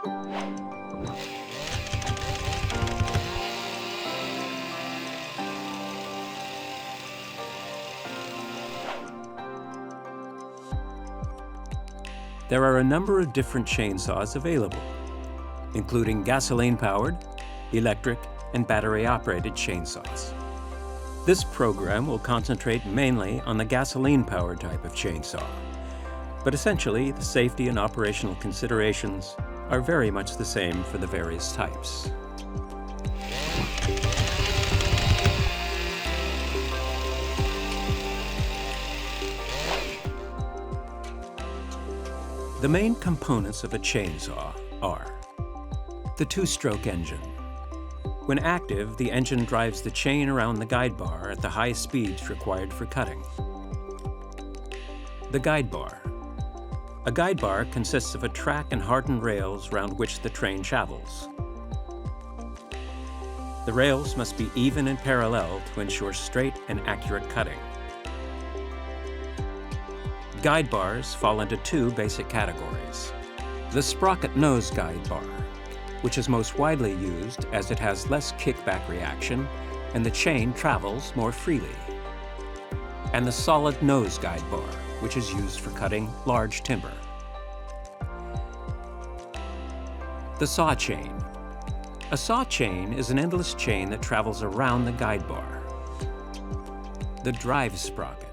There are a number of different chainsaws available, including gasoline-powered, electric, and battery-operated chainsaws. This program will concentrate mainly on the gasoline-powered type of chainsaw, but essentially the safety and operational considerations are very much the same for the various types. The main components of a chainsaw are the two-stroke engine. When active, the engine drives the chain around the guide bar at the high speeds required for cutting. The guide bar. A guide bar consists of a track and hardened rails round which the train travels. The rails must be even and parallel to ensure straight and accurate cutting. Guide bars fall into two basic categories. The sprocket nose guide bar, which is most widely used as it has less kickback reaction and the chain travels more freely. And the solid nose guide bar, which is used for cutting large timber. The saw chain. A saw chain is an endless chain that travels around the guide bar. The drive sprocket.